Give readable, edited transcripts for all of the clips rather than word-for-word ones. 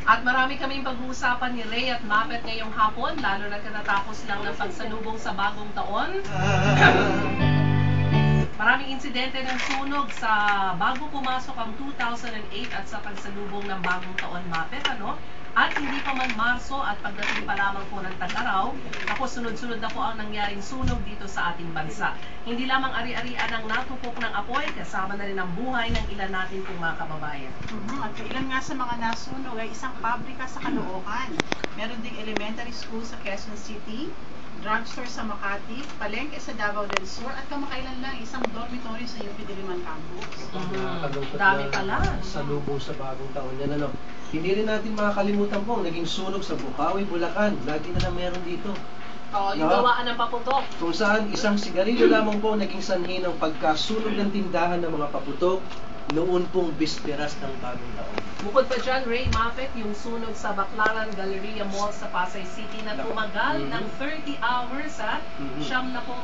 At marami kaming pag-uusapan ni Ray at Mapet ngayong hapon, lalo na katatapos lang ng pagsalubong sa bagong taon. Maraming insidente ng sunog sa bago pumasok ang 2008 at sa pagsalubong ng bagong taon, Mapet, ano? At hindi pa man Marso at pagdating pa lamang po ng tag-araw, ako sunod-sunod na po ang nangyaring sunog dito sa ating bansa. Hindi lamang ari-arian ang natupok ng apoy, kasama na rin ang buhay ng ilan natin pong mga kababayan. At ilan nga sa mga nasunog ay isang pabrika sa Caloocan. Meron ding elementary school sa Quezon City, drugstore sa Makati, palengke sa Davao del Sur, at kamakailan lang isang dormitory sa UP Diliman Campus. Dami pala. Salubong sa bagong taon yan, ano. Hindi rin natin makakalimutan po ang naging sunog sa Bukawi, Bulacan. Lagi na lang meron dito. Yung gawaan ng paputok. Kung saan isang sigarilyo lamang po naging sanhi ng pagkasunog ng tindahan ng mga paputok noon pong bisperas ng bagong taon. Bukod pa dyan, Ray, Mapet, yung sunog sa Baclaran Galleria Mall sa Pasay City na tumagal ng 30 hours at 9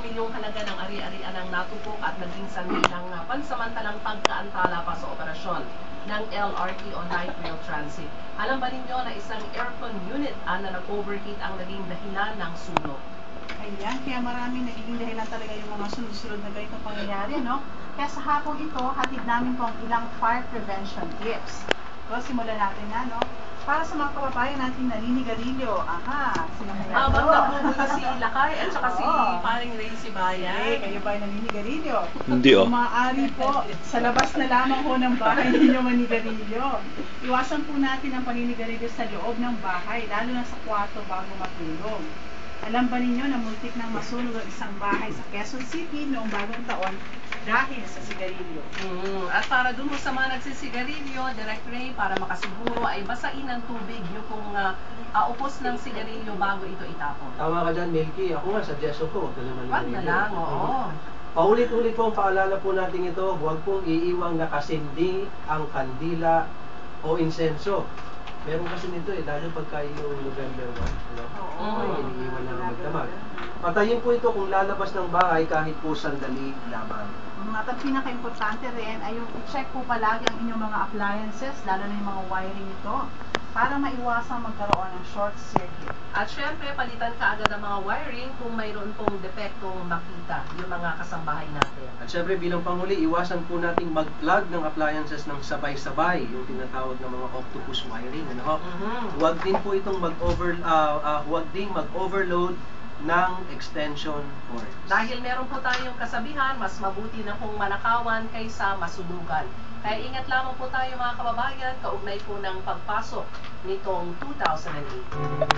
milyong halaga ng ari-arian ang natupok at naging sanhi ng pansamantalang pagkaantala pa sa operasyon ng LRT o Light Rail Transit. Alam ba ninyo na isang aircon unit na nag-overheat ang naging dahilan ng sunog? Ayan, kaya maraming nagiging dahilan talaga yung mga sunod-sunod na ganitong pangyayari, no? Kaya sa hapong ito, hatid namin po ang ilang fire prevention tips. So, simulan natin na, no? Para sa mga kababayan natin naninigarilyo, sino kaya Habang nabubulo si Lakay at saka si paring Ray Sibayan. Hey, kayo ba ay naninigarilyo? Hindi, oh. Kung maaari po, sa labas na lamang po ng bahay ninyo manigarilyo. Iwasan po natin ang paninigarilyo sa loob ng bahay, lalo na sa kwarto bago matulog. Alam ba ninyo na muntik nang masunog ang isang bahay sa Quezon City noong bagong taon dahil sa sigarilyo? At para dun mo sa mga nagsisigarilyo, Direct Ray, para makasiguro ay basain ng tubig yung kung upos ng sigarilyo bago ito itapon. Tama ka dyan, Milky. Ako nga, suggestion ko, huwag ka naman Wag na lang, oo. Paulit-ulit po ang paalala po natin ito, huwag pong iiwang nakasindi ang kandila o insenso. Meron kasi nito lalo pagka yung November 1, no? Ay iniiwan na magdamag. Patayin po ito kung lalabas ng bahay kahit po sandali lamang. At ang pinaka-importante rin ay yung i-check po palagi ang inyong mga appliances, lalo na yung mga wiring nito, para maiwasang magkaroon ng short circuit. At syempre, palitan ka agad ang mga wiring kung mayroon pong depektong makita yung mga kasambahay natin. At syempre bilang panghuli, iwasan po nating mag-plug ng appliances ng sabay-sabay, yung tinatawag na mga octopus wiring, ano? Huwag din po itong mag-overload ng extension cords. Dahil meron po tayong kasabihan, mas mabuti na kung manakawan kaysa masunugan. Kaya ingat lamang po tayo mga kababayan, kaugnay po ng pagpasok nitong 2008.